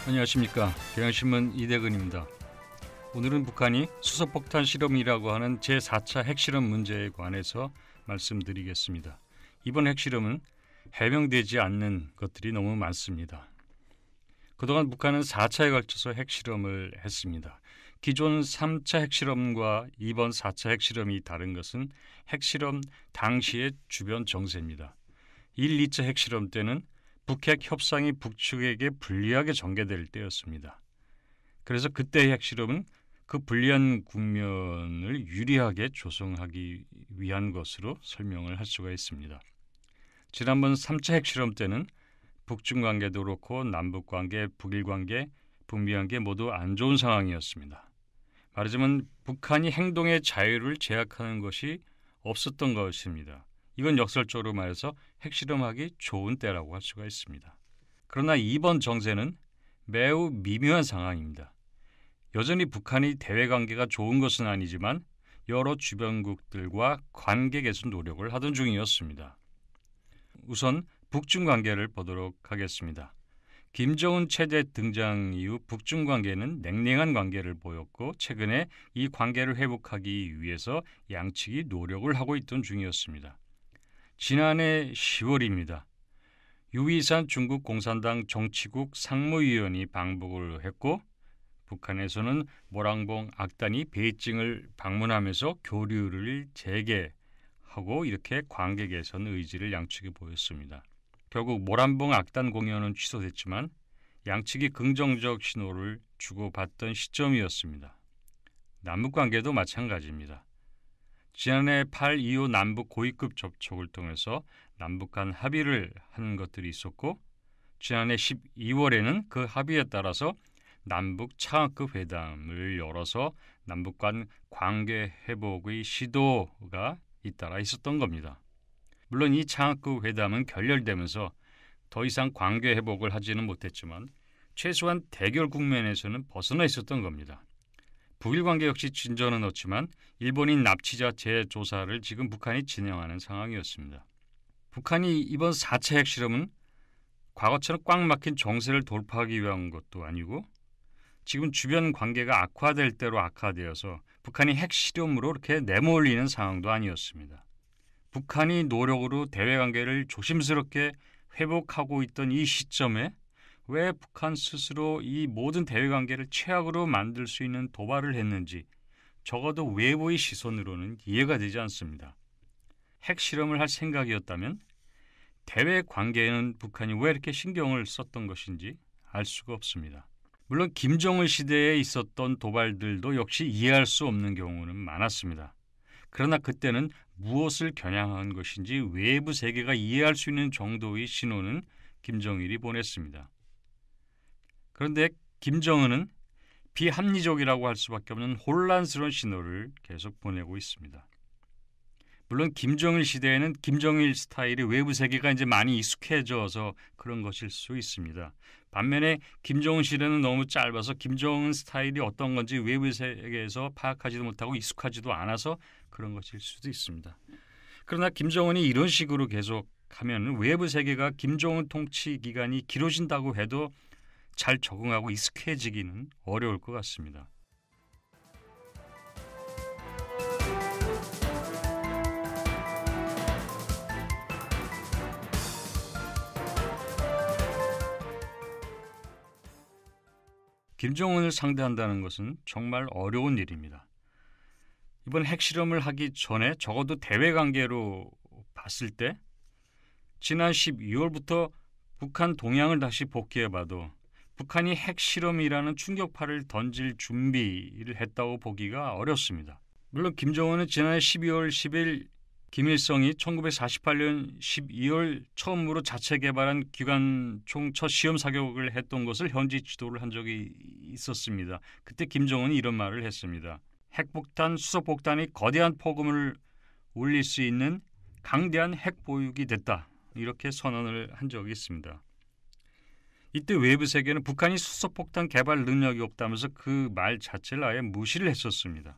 안녕하십니까. 경향신문 이대근입니다. 오늘은 북한이 수소폭탄 실험이라고 하는 제4차 핵실험 문제에 관해서 말씀드리겠습니다. 이번 핵실험은 해명되지 않는 것들이 너무 많습니다. 그동안 북한은 4차에 걸쳐서 핵실험을 했습니다. 기존 3차 핵실험과 이번 4차 핵실험이 다른 것은 핵실험 당시의 주변 정세입니다. 1, 2차 핵실험 때는 북핵 협상이 북측에게 불리하게 전개될 때였습니다. 그래서 그때의 핵실험은 그 불리한 국면을 유리하게 조성하기 위한 것으로 설명을 할 수가 있습니다. 지난번 3차 핵실험 때는 북중 관계도 그렇고 남북 관계, 북일 관계, 북미 관계 모두 안 좋은 상황이었습니다. 말하자면 북한이 행동의 자유를 제약하는 것이 없었던 것입니다. 이건 역설적으로 말해서 핵실험하기 좋은 때라고 할 수가 있습니다. 그러나 이번 정세는 매우 미묘한 상황입니다. 여전히 북한이 대외관계가 좋은 것은 아니지만 여러 주변국들과 관계 개선 노력을 하던 중이었습니다. 우선 북중 관계를 보도록 하겠습니다. 김정은 체제 등장 이후 북중 관계는 냉랭한 관계를 보였고 최근에 이 관계를 회복하기 위해서 양측이 노력을 하고 있던 중이었습니다. 지난해 10월입니다. 유이산 중국 공산당 정치국 상무위원이 방북을 했고 북한에서는 모랑봉 악단이 베이징을 방문하면서 교류를 재개하고 이렇게 관계 개선 의지를 양측이 보였습니다. 결국 모란봉 악단 공연은 취소됐지만 양측이 긍정적 신호를 주고받던 시점이었습니다. 남북관계도 마찬가지입니다. 지난해 8.25 남북 고위급 접촉을 통해서 남북 간 합의를 한 것들이 있었고 지난해 12월에는 그 합의에 따라서 남북 차관급 회담을 열어서 남북 간 관계 회복의 시도가 잇따라 있었던 겁니다. 물론 이 차관급 회담은 결렬되면서 더 이상 관계 회복을 하지는 못했지만 최소한 대결 국면에서는 벗어나 있었던 겁니다. 북일 관계 역시 진전은 없지만 일본인 납치자 재조사를 지금 북한이 진행하는 상황이었습니다. 북한이 이번 4차 핵실험은 과거처럼 꽉 막힌 정세를 돌파하기 위한 것도 아니고 지금 주변 관계가 악화될 대로 악화되어서 북한이 핵실험으로 이렇게 내몰리는 상황도 아니었습니다. 북한이 노력으로 대외관계를 조심스럽게 회복하고 있던 이 시점에 왜 북한 스스로 이 모든 대외관계를 최악으로 만들 수 있는 도발을 했는지 적어도 외부의 시선으로는 이해가 되지 않습니다. 핵실험을 할 생각이었다면 대외관계에는 북한이 왜 이렇게 신경을 썼던 것인지 알 수가 없습니다. 물론 김정은 시대에 있었던 도발들도 역시 이해할 수 없는 경우는 많았습니다. 그러나 그때는 무엇을 겨냥한 것인지 외부 세계가 이해할 수 있는 정도의 신호는 김정일이 보냈습니다. 그런데 김정은은 비합리적이라고 할 수밖에 없는 혼란스러운 신호를 계속 보내고 있습니다. 물론 김정일 시대에는 김정일 스타일의 외부 세계가 이제 많이 익숙해져서 그런 것일 수 있습니다. 반면에 김정은 시대는 너무 짧아서 김정은 스타일이 어떤 건지 외부 세계에서 파악하지도 못하고 익숙하지도 않아서 그런 것일 수도 있습니다. 그러나 김정은이 이런 식으로 계속하면 외부 세계가 김정은 통치 기간이 길어진다고 해도 잘 적응하고 익숙해지기는 어려울 것 같습니다. 김정은을 상대한다는 것은 정말 어려운 일입니다. 이번 핵실험을 하기 전에 적어도 대외관계로 봤을 때 지난 12월부터 북한 동향을 다시 복귀해봐도 북한이 핵실험이라는 충격파를 던질 준비를 했다고 보기가 어렵습니다. 물론 김정은은 지난해 12월 10일 김일성이 1948년 12월 처음으로 자체 개발한 기관총 첫 시험 사격을 했던 것을 현지 지도를 한 적이 있었습니다. 그때 김정은이 이런 말을 했습니다. 핵폭탄, 수소폭탄이 거대한 폭음을 울릴 수 있는 강대한 핵보육이 됐다. 이렇게 선언을 한 적이 있습니다. 이때 외부 세계는 북한이 수소폭탄 개발 능력이 없다면서 그 말 자체를 아예 무시를 했었습니다.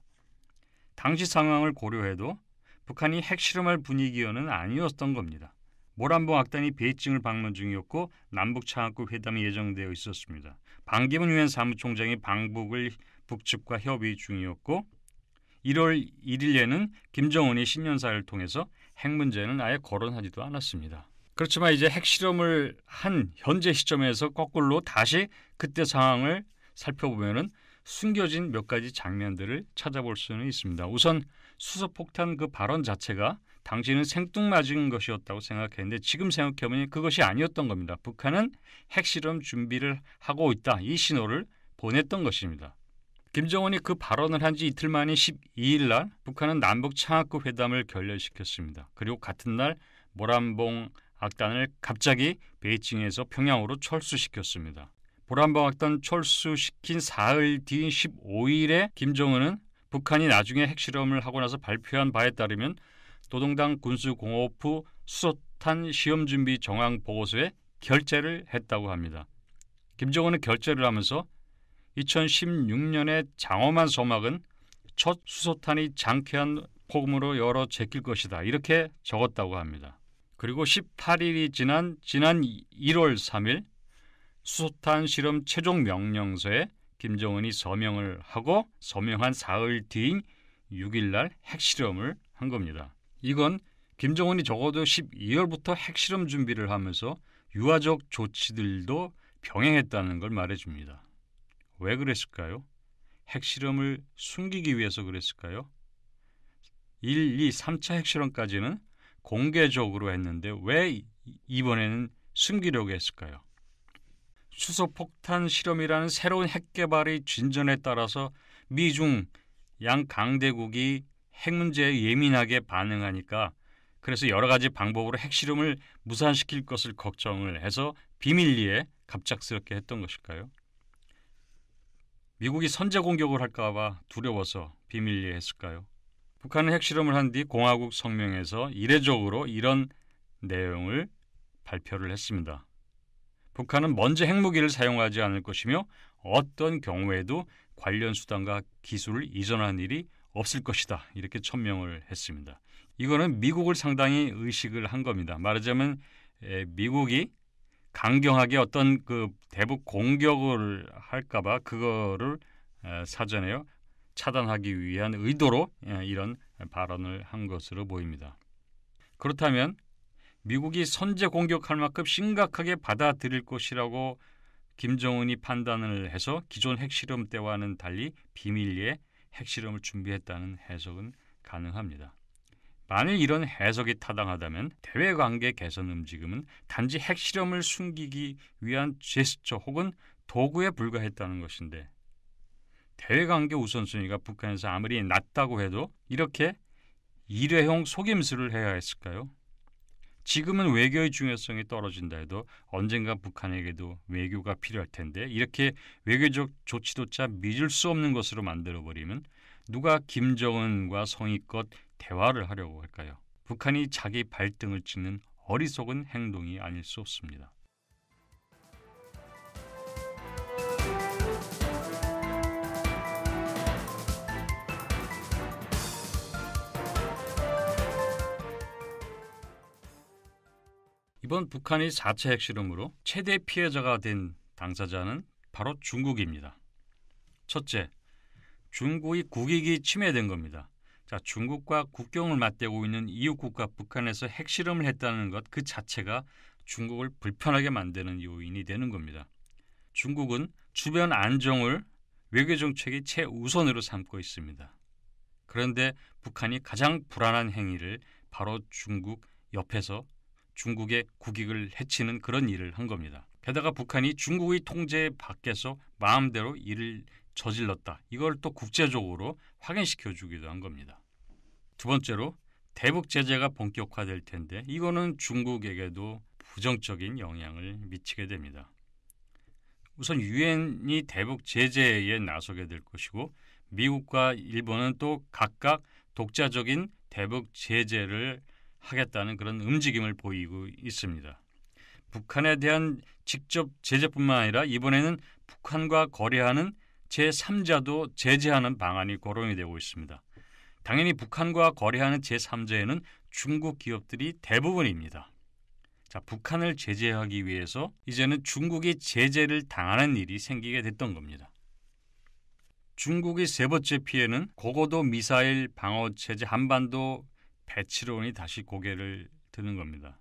당시 상황을 고려해도 북한이 핵실험할 분위기는 아니었던 겁니다. 모란봉 악단이 베이징을 방문 중이었고 남북 차관급 회담이 예정되어 있었습니다. 반기문 유엔 사무총장이 방북을 북측과 협의 중이었고 1월 1일에는 김정은이 신년사를 통해서 핵 문제는 아예 거론하지도 않았습니다. 그렇지만 이제 핵실험을 한 현재 시점에서 거꾸로 다시 그때 상황을 살펴보면은 숨겨진 몇 가지 장면들을 찾아볼 수는 있습니다. 우선 수소폭탄 그 발언 자체가 당시는 생뚱맞은 것이었다고 생각했는데 지금 생각해보니 그것이 아니었던 겁니다. 북한은 핵실험 준비를 하고 있다. 이 신호를 보냈던 것입니다. 김정은이 그 발언을 한 지 이틀 만인 12일 날 북한은 남북 창하급 회담을 결렬시켰습니다. 그리고 같은 날 모란봉 악단을 갑자기 베이징에서 평양으로 철수시켰습니다. 모란봉 악단 철수시킨 사흘 뒤인 15일에 김정은은 북한이 나중에 핵실험을 하고 나서 발표한 바에 따르면 도동당 군수공업 후 수소탄 시험준비 정황 보고서에 결재를 했다고 합니다. 김정은은 결재를 하면서 2016년에 장엄한 소막은 첫 수소탄이 장쾌한 폭음으로 열어 제낄 것이다. 이렇게 적었다고 합니다. 그리고 18일이 지난 1월 3일 수소탄 실험 최종 명령서에 김정은이 서명을 하고 서명한 사흘 뒤인 6일 날 핵실험을 한 겁니다. 이건 김정은이 적어도 12월부터 핵실험 준비를 하면서 유화적 조치들도 병행했다는 걸 말해줍니다. 왜 그랬을까요? 핵실험을 숨기기 위해서 그랬을까요? 1, 2, 3차 핵실험까지는 공개적으로 했는데 왜 이번에는 숨기려고 했을까요? 수소폭탄 실험이라는 새로운 핵 개발의 진전에 따라서 미중 양 강대국이 핵 문제에 예민하게 반응하니까 그래서 여러 가지 방법으로 핵실험을 무산시킬 것을 걱정을 해서 비밀리에 갑작스럽게 했던 것일까요? 미국이 선제 공격을 할까 봐 두려워서 비밀리에 했을까요? 북한은 핵실험을 한 뒤 공화국 성명에서 이례적으로 이런 내용을 발표를 했습니다. 북한은 먼저 핵무기를 사용하지 않을 것이며 어떤 경우에도 관련 수단과 기술을 이전한 일이 없을 것이다. 이렇게 천명을 했습니다. 이거는 미국을 상당히 의식을 한 겁니다. 말하자면 미국이 강경하게 어떤 그 대북 공격을 할까 봐 그거를 사전에 차단하기 위한 의도로 이런 발언을 한 것으로 보입니다. 그렇다면 미국이 선제 공격할 만큼 심각하게 받아들일 것이라고 김정은이 판단을 해서 기존 핵실험 때와는 달리 비밀리에 핵실험을 준비했다는 해석은 가능합니다. 만일 이런 해석이 타당하다면 대외관계 개선 움직임은 단지 핵실험을 숨기기 위한 제스처 혹은 도구에 불과했다는 것인데 대외관계 우선순위가 북한에서 아무리 낮다고 해도 이렇게 일회용 속임수를 해야 했을까요? 지금은 외교의 중요성이 떨어진다 해도 언젠가 북한에게도 외교가 필요할 텐데 이렇게 외교적 조치조차 믿을 수 없는 것으로 만들어버리면 누가 김정은과 성의껏 대화를 하려고 할까요? 북한이 자기 발등을 찍는 어리석은 행동이 아닐 수 없습니다. 이번 북한의 4차 핵실험으로 최대 피해자가 된 당사자는 바로 중국입니다. 첫째, 중국의 국익이 침해된 겁니다. 자, 중국과 국경을 맞대고 있는 이웃국가 북한에서 핵실험을 했다는 것 그 자체가 중국을 불편하게 만드는 요인이 되는 겁니다. 중국은 주변 안정을 외교정책의 최우선으로 삼고 있습니다. 그런데 북한이 가장 불안한 행위를 바로 중국 옆에서 중국의 국익을 해치는 그런 일을 한 겁니다. 게다가 북한이 중국의 통제 밖에서 마음대로 일을 저질렀다. 이걸 또 국제적으로 확인시켜 주기도 한 겁니다. 두 번째로 대북 제재가 본격화될 텐데 이거는 중국에게도 부정적인 영향을 미치게 됩니다. 우선 유엔이 대북 제재에 나서게 될 것이고 미국과 일본은 또 각각 독자적인 대북 제재를 하겠다는 그런 움직임을 보이고 있습니다. 북한에 대한 직접 제재뿐만 아니라 이번에는 북한과 거래하는 제3자도 제재하는 방안이 거론이 되고 있습니다. 당연히 북한과 거래하는 제3자에는 중국 기업들이 대부분입니다. 자, 북한을 제재하기 위해서 이제는 중국이 제재를 당하는 일이 생기게 됐던 겁니다. 중국의 세 번째 피해는 고고도 미사일 방어체제 한반도 배치론이 다시 고개를 드는 겁니다.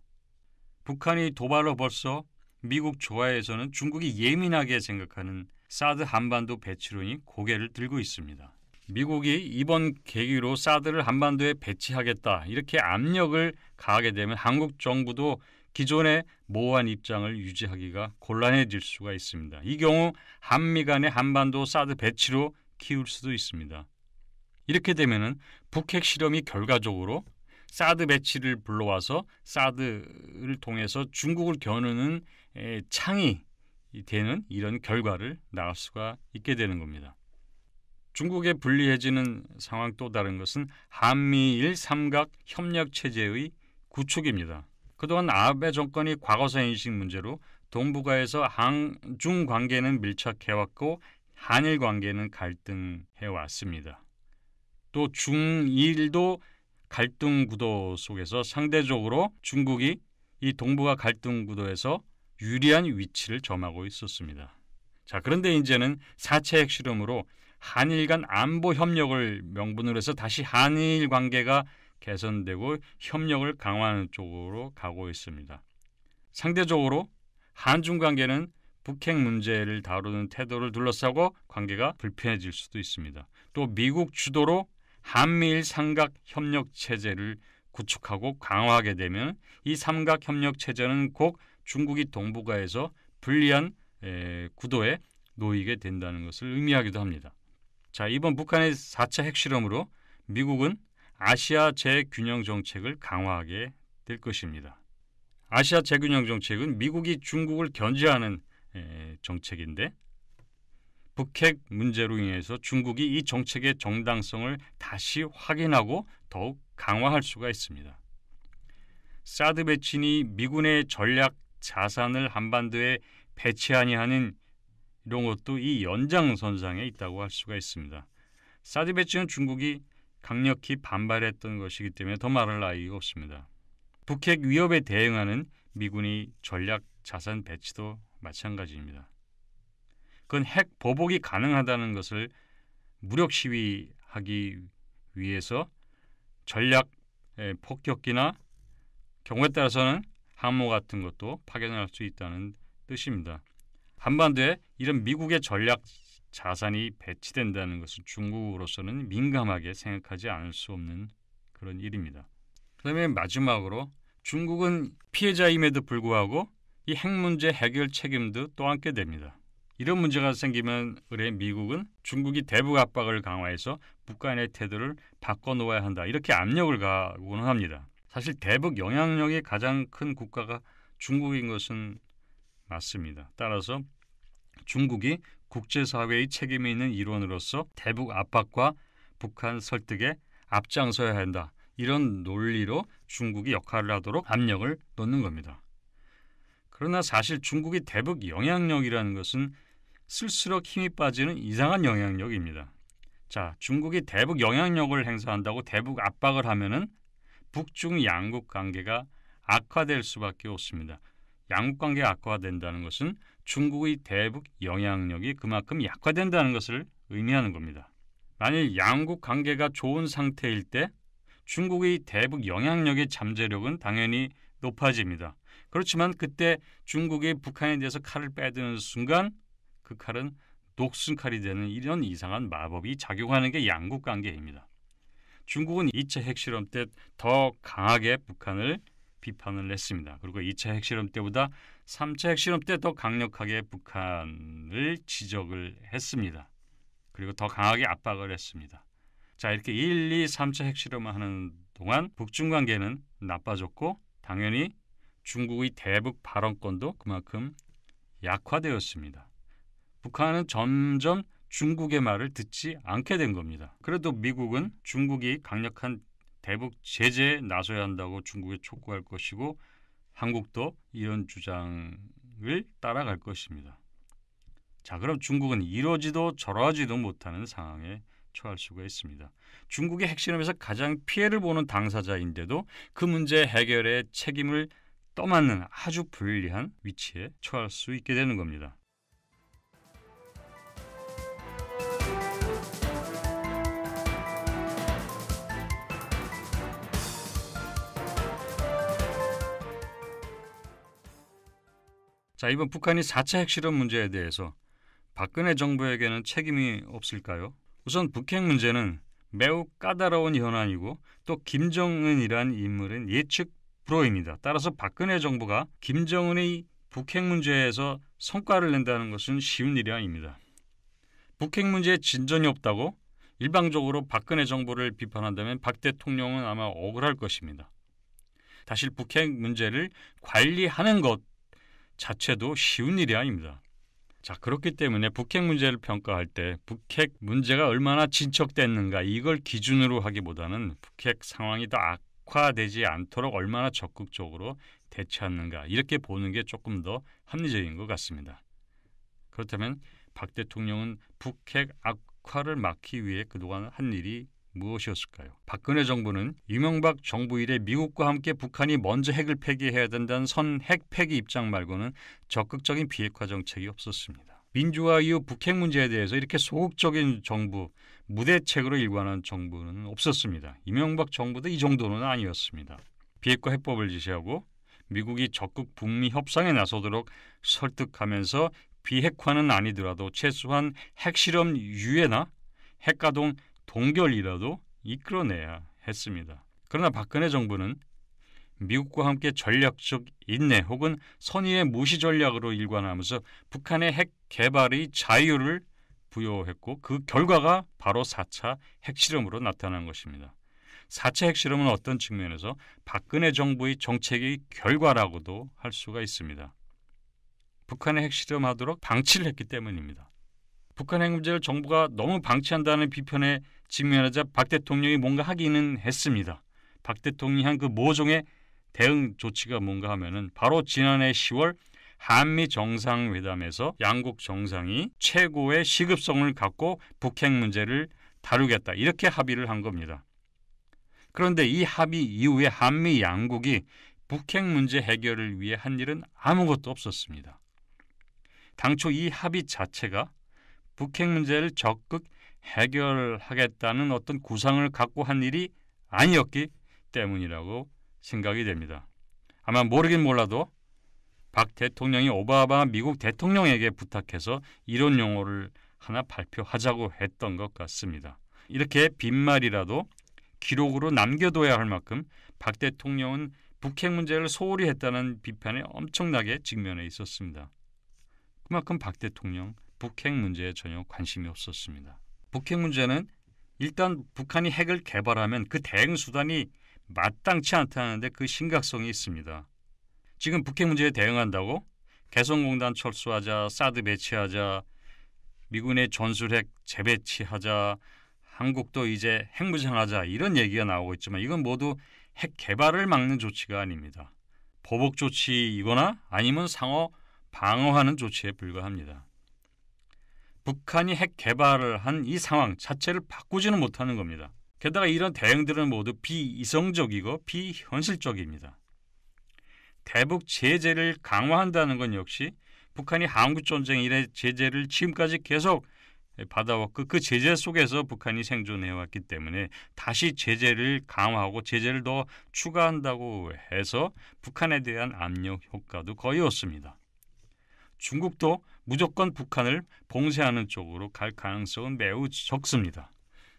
북한이 도발로 벌써 미국 조하에서는 중국이 예민하게 생각하는 사드 한반도 배치론이 고개를 들고 있습니다. 미국이 이번 계기로 사드를 한반도에 배치하겠다 이렇게 압력을 가하게 되면 한국 정부도 기존의 모호한 입장을 유지하기가 곤란해질 수가 있습니다. 이 경우 한미 간의 한반도 사드 배치로 키울 수도 있습니다. 이렇게 되면은 북핵 실험이 결과적으로 사드 배치를 불러와서 사드를 통해서 중국을 겨누는 창이 되는 이런 결과를 낳을 수가 있게 되는 겁니다. 중국에 불리해지는 상황 또 다른 것은 한미일 삼각 협력 체제의 구축입니다. 그동안 아베 정권이 과거사 인식 문제로 동북아에서 한중 관계는 밀착해왔고 한일 관계는 갈등해왔습니다. 또 중일도 갈등 구도 속에서 상대적으로 중국이 이 동북아 갈등 구도에서 유리한 위치를 점하고 있었습니다. 자, 그런데 이제는 4차 핵실험으로 한일 간 안보 협력을 명분으로 해서 다시 한일 관계가 개선되고 협력을 강화하는 쪽으로 가고 있습니다. 상대적으로 한중 관계는 북핵 문제를 다루는 태도를 둘러싸고 관계가 불편해질 수도 있습니다. 또 미국 주도로 한미일 삼각 협력 체제를 구축하고 강화하게 되면 이 삼각 협력 체제는 곧 중국이 동북아에서 불리한 구도에 놓이게 된다는 것을 의미하기도 합니다. 자, 이번 북한의 4차 핵실험으로 미국은 아시아 재균형 정책을 강화하게 될 것입니다. 아시아 재균형 정책은 미국이 중국을 견제하는 정책인데 북핵 문제로 인해서 중국이 이 정책의 정당성을 다시 확인하고 더욱 강화할 수가 있습니다. 사드 배치니 미군의 전략 자산을 한반도에 배치하니 하는 이런 것도 이 연장선상에 있다고 할 수가 있습니다. 사드 배치는 중국이 강력히 반발했던 것이기 때문에 더 말할 나위가 없습니다. 북핵 위협에 대응하는 미군의 전략 자산 배치도 마찬가지입니다. 그건 핵 보복이 가능하다는 것을 무력 시위하기 위해서 전략 폭격기나 경우에 따라서는 항모 같은 것도 파견할 수 있다는 뜻입니다. 한반도에 이런 미국의 전략 자산이 배치된다는 것은 중국으로서는 민감하게 생각하지 않을 수 없는 그런 일입니다. 그다음에 마지막으로 중국은 피해자임에도 불구하고 이 핵 문제 해결 책임도 또 안게 됩니다. 이런 문제가 생기면 의뢰 미국은 중국이 대북 압박을 강화해서 북한의 태도를 바꿔놓아야 한다. 이렇게 압력을 가하고는 합니다. 사실 대북 영향력이 가장 큰 국가가 중국인 것은 맞습니다. 따라서 중국이 국제사회의 책임이 있는 일원으로서 대북 압박과 북한 설득에 앞장서야 한다. 이런 논리로 중국이 역할을 하도록 압력을 놓는 겁니다. 그러나 사실 중국의 대북 영향력이라는 것은 쓸수록 힘이 빠지는 이상한 영향력입니다. 자, 중국이 대북 영향력을 행사한다고 대북 압박을 하면은 북중 양국 관계가 악화될 수밖에 없습니다. 양국 관계가 악화된다는 것은 중국의 대북 영향력이 그만큼 약화된다는 것을 의미하는 겁니다. 만일 양국 관계가 좋은 상태일 때 중국의 대북 영향력의 잠재력은 당연히 높아집니다. 그렇지만 그때 중국이 북한에 대해서 칼을 빼드는 순간 그 칼은 녹슨 칼이 되는 이런 이상한 마법이 작용하는 게 양국 관계입니다. 중국은 2차 핵실험 때 더 강하게 북한을 비판을 했습니다. 그리고 2차 핵실험 때보다 3차 핵실험 때 더 강력하게 북한을 지적을 했습니다. 그리고 더 강하게 압박을 했습니다. 자, 이렇게 1, 2, 3차 핵실험을 하는 동안 북중 관계는 나빠졌고 당연히 중국의 대북 발언권도 그만큼 약화되었습니다. 북한은 점점 중국의 말을 듣지 않게 된 겁니다. 그래도 미국은 중국이 강력한 대북 제재에 나서야 한다고 중국에 촉구할 것이고 한국도 이런 주장을 따라갈 것입니다. 자, 그럼 중국은 이러지도 저러지도 못하는 상황에 처할 수가 있습니다. 중국의 핵실험에서 가장 피해를 보는 당사자인데도 그 문제 해결에 책임을 떠맞는 아주 불리한 위치에 처할 수 있게 되는 겁니다. 자, 이번 북한이 4차 핵실험 문제에 대해서 박근혜 정부에게는 책임이 없을까요? 우선 북핵 문제는 매우 까다로운 현안이고 또 김정은이란 인물은 예측 불허입니다. 따라서 박근혜 정부가 김정은의 북핵 문제에서 성과를 낸다는 것은 쉬운 일이 아닙니다. 북핵 문제에 진전이 없다고 일방적으로 박근혜 정부를 비판한다면 박 대통령은 아마 억울할 것입니다. 사실 북핵 문제를 관리하는 것 자체도 쉬운 일이 아닙니다. 자, 그렇기 때문에 북핵 문제를 평가할 때 북핵 문제가 얼마나 진척됐는가 이걸 기준으로 하기보다는 북핵 상황이 더 악화되지 않도록 얼마나 적극적으로 대처하는가 이렇게 보는 게 조금 더 합리적인 것 같습니다. 그렇다면 박 대통령은 북핵 악화를 막기 위해 그동안 한 일이 무엇이었을까요? 박근혜 정부는 이명박 정부 이래 미국과 함께 북한이 먼저 핵을 폐기해야 된다는 선핵 폐기 입장 말고는 적극적인 비핵화 정책이 없었습니다. 민주화 이후 북핵 문제에 대해서 이렇게 소극적인 정부, 무대책으로 일관한 정부는 없었습니다. 이명박 정부도 이 정도는 아니었습니다. 비핵화 해법을 제시하고 미국이 적극 북미 협상에 나서도록 설득하면서 비핵화는 아니더라도 최소한 핵실험 유예나 핵가동 동결이라도 이끌어내야 했습니다. 그러나 박근혜 정부는 미국과 함께 전략적 인내 혹은 선의의 무시 전략으로 일관하면서 북한의 핵 개발의 자유를 부여했고 그 결과가 바로 4차 핵실험으로 나타난 것입니다. 4차 핵실험은 어떤 측면에서 박근혜 정부의 정책의 결과라고도 할 수가 있습니다. 북한의 핵실험하도록 방치를 했기 때문입니다. 북한 핵 문제를 정부가 너무 방치한다는 비판에 직면하자 박 대통령이 뭔가 하기는 했습니다. 박 대통령이 한 그 모종의 대응 조치가 뭔가 하면은 바로 지난해 10월 한미 정상회담에서 양국 정상이 최고의 시급성을 갖고 북핵 문제를 다루겠다 이렇게 합의를 한 겁니다. 그런데 이 합의 이후에 한미 양국이 북핵 문제 해결을 위해 한 일은 아무것도 없었습니다. 당초 이 합의 자체가 북핵 문제를 적극 해결하겠다는 어떤 구상을 갖고 한 일이 아니었기 때문이라고 생각이 됩니다. 아마 모르긴 몰라도 박 대통령이 오바마 미국 대통령에게 부탁해서 이런 용어를 하나 발표하자고 했던 것 같습니다. 이렇게 빈말이라도 기록으로 남겨둬야 할 만큼 박 대통령은 북핵 문제를 소홀히 했다는 비판에 엄청나게 직면해 있었습니다. 그만큼 박 대통령 북핵 문제에 전혀 관심이 없었습니다. 북핵 문제는 일단 북한이 핵을 개발하면 그 대응 수단이 마땅치 않다는데 그 심각성이 있습니다. 지금 북핵 문제에 대응한다고 개성공단 철수하자, 사드 배치하자, 미군의 전술핵 재배치하자, 한국도 이제 핵무장하자 이런 얘기가 나오고 있지만 이건 모두 핵 개발을 막는 조치가 아닙니다. 보복 조치이거나 아니면 상호 방어하는 조치에 불과합니다. 북한이 핵 개발을 한 이 상황 자체를 바꾸지는 못하는 겁니다. 게다가 이런 대응들은 모두 비이성적이고 비현실적입니다. 대북 제재를 강화한다는 건 역시 북한이 한국전쟁 이래 제재를 지금까지 계속 받아왔고 그 제재 속에서 북한이 생존해왔기 때문에 다시 제재를 강화하고 제재를 더 추가한다고 해서 북한에 대한 압력 효과도 거의 없습니다. 중국도 무조건 북한을 봉쇄하는 쪽으로 갈 가능성은 매우 적습니다.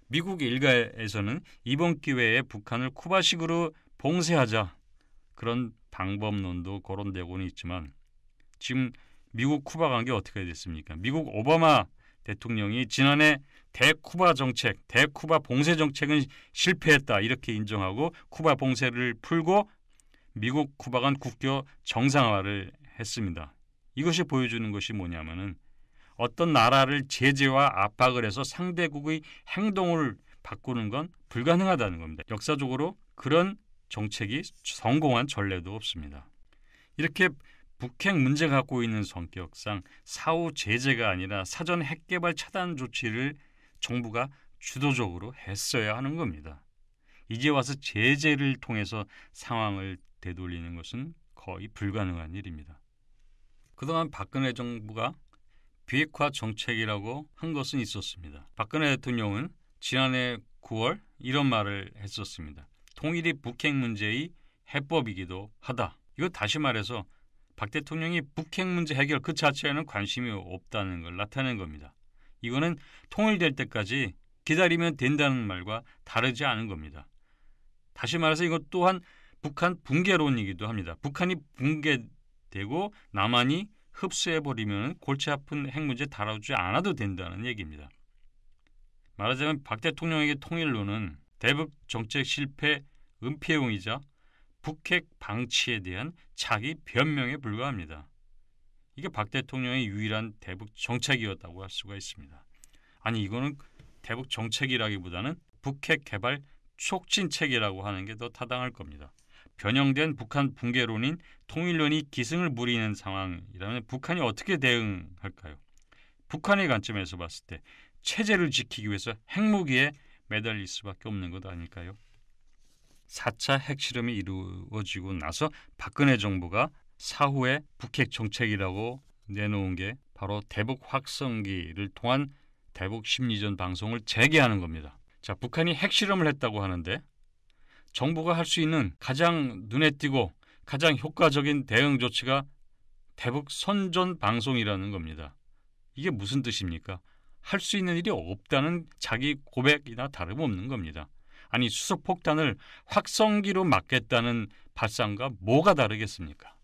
미국 일가에서는 이번 기회에 북한을 쿠바식으로 봉쇄하자 그런 방법론도 거론되고는 있지만 지금 미국 쿠바 관계 어떻게 됐습니까? 미국 오바마 대통령이 지난해 대쿠바 정책, 대쿠바 봉쇄 정책은 실패했다 이렇게 인정하고 쿠바 봉쇄를 풀고 미국 쿠바 간 국교 정상화를 했습니다. 이것이 보여주는 것이 뭐냐면은 어떤 나라를 제재와 압박을 해서 상대국의 행동을 바꾸는 건 불가능하다는 겁니다. 역사적으로 그런 정책이 성공한 전례도 없습니다. 이렇게 북핵 문제가 갖고 있는 성격상 사후 제재가 아니라 사전 핵개발 차단 조치를 정부가 주도적으로 했어야 하는 겁니다. 이제 와서 제재를 통해서 상황을 되돌리는 것은 거의 불가능한 일입니다. 그동안 박근혜 정부가 비핵화 정책이라고 한 것은 있었습니다. 박근혜 대통령은 지난해 9월 이런 말을 했었습니다. 통일이 북핵 문제의 해법이기도 하다. 이거 다시 말해서 박 대통령이 북핵 문제 해결 그 자체에는 관심이 없다는 걸 나타낸 겁니다. 이거는 통일될 때까지 기다리면 된다는 말과 다르지 않은 겁니다. 다시 말해서 이것 또한 북한 붕괴론이기도 합니다. 북한이 붕괴되고 남한이 흡수해버리면 골치 아픈 핵 문제 다루지 않아도 된다는 얘기입니다. 말하자면 박 대통령에게 통일론은 대북 정책 실패 은폐용이자 북핵 방치에 대한 자기 변명에 불과합니다. 이게 박 대통령의 유일한 대북 정책이었다고 할 수가 있습니다. 아니 이거는 대북 정책이라기보다는 북핵 개발 촉진책이라고 하는 게 더 타당할 겁니다. 변형된 북한 붕괴론인 통일론이 기승을 부리는 상황이라면 북한이 어떻게 대응할까요? 북한의 관점에서 봤을 때 체제를 지키기 위해서 핵무기에 매달릴 수밖에 없는 것 아닐까요? 4차 핵실험이 이루어지고 나서 박근혜 정부가 사후에 북핵 정책이라고 내놓은 게 바로 대북 확성기를 통한 대북 심리전 방송을 재개하는 겁니다. 자, 북한이 핵실험을 했다고 하는데 정부가 할 수 있는 가장 눈에 띄고 가장 효과적인 대응 조치가 대북 선전 방송이라는 겁니다. 이게 무슨 뜻입니까? 할 수 있는 일이 없다는 자기 고백이나 다름없는 겁니다. 아니 수소폭탄을 확성기로 막겠다는 발상과 뭐가 다르겠습니까?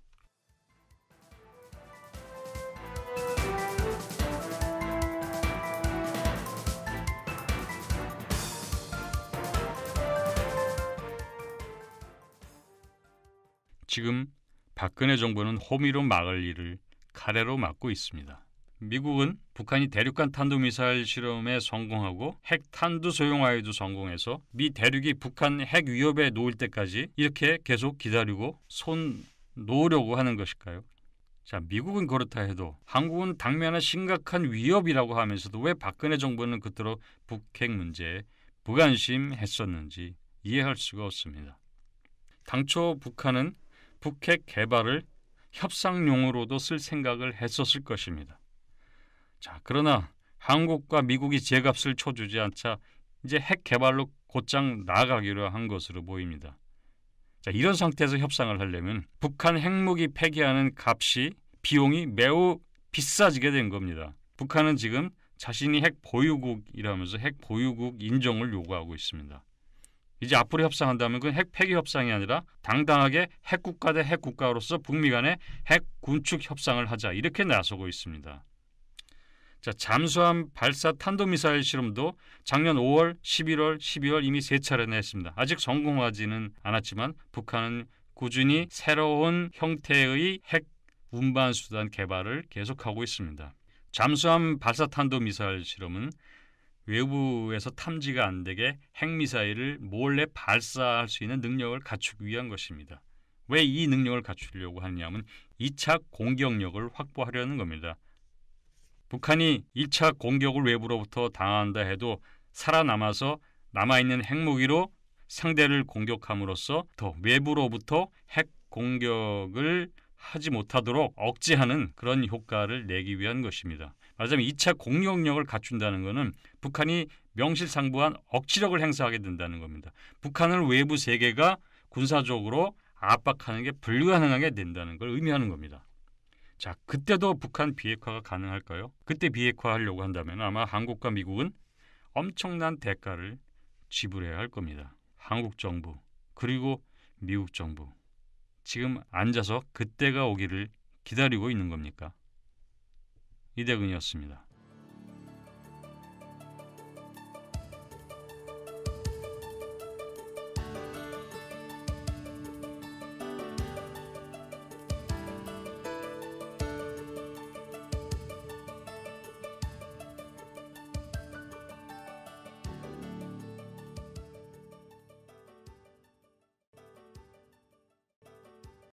지금 박근혜 정부는 호미로 막을 일을 가래로 막고 있습니다. 미국은 북한이 대륙간 탄도미사일 실험에 성공하고 핵 탄두 소형화에도 성공해서 미 대륙이 북한 핵 위협에 놓일 때까지 이렇게 계속 기다리고 손 놓으려고 하는 것일까요? 자, 미국은 그렇다 해도 한국은 당면한 심각한 위협이라고 하면서도 왜 박근혜 정부는 그토록 북핵 문제에 무관심했었는지 이해할 수가 없습니다. 당초 북한은 북핵 개발을 협상용으로도 쓸 생각을 했었을 것입니다. 자, 그러나 한국과 미국이 제값을 쳐주지 않자 이제 핵 개발로 곧장 나아가기로 한 것으로 보입니다. 자, 이런 상태에서 협상을 하려면 북한 핵무기 폐기하는 값이 비용이 매우 비싸지게 된 겁니다. 북한은 지금 자신이 핵 보유국이라면서 핵 보유국 인정을 요구하고 있습니다. 이제 앞으로 협상한다면 그건 핵 폐기 협상이 아니라 당당하게 핵국가 대 핵국가로서 북미 간의 핵 군축 협상을 하자 이렇게 나서고 있습니다. 자, 잠수함 발사 탄도미사일 실험도 작년 5월, 11월, 12월 이미 3차례나 했습니다. 아직 성공하지는 않았지만 북한은 꾸준히 새로운 형태의 핵 운반수단 개발을 계속하고 있습니다. 잠수함 발사 탄도미사일 실험은 외부에서 탐지가 안 되게 핵미사일을 몰래 발사할 수 있는 능력을 갖추기 위한 것입니다. 왜 이 능력을 갖추려고 하냐면 2차 공격력을 확보하려는 겁니다. 북한이 1차 공격을 외부로부터 당한다 해도 살아남아서 남아있는 핵무기로 상대를 공격함으로써 더 외부로부터 핵 공격을 하지 못하도록 억제하는 그런 효과를 내기 위한 것입니다. 말하자면 2차 공격력을 갖춘다는 것은 북한이 명실상부한 억지력을 행사하게 된다는 겁니다. 북한을 외부 세계가 군사적으로 압박하는 게 불가능하게 된다는 걸 의미하는 겁니다. 자, 그때도 북한 비핵화가 가능할까요? 그때 비핵화하려고 한다면 아마 한국과 미국은 엄청난 대가를 지불해야 할 겁니다. 한국 정부 그리고 미국 정부 지금 앉아서 그때가 오기를 기다리고 있는 겁니까? 이대근이었습니다.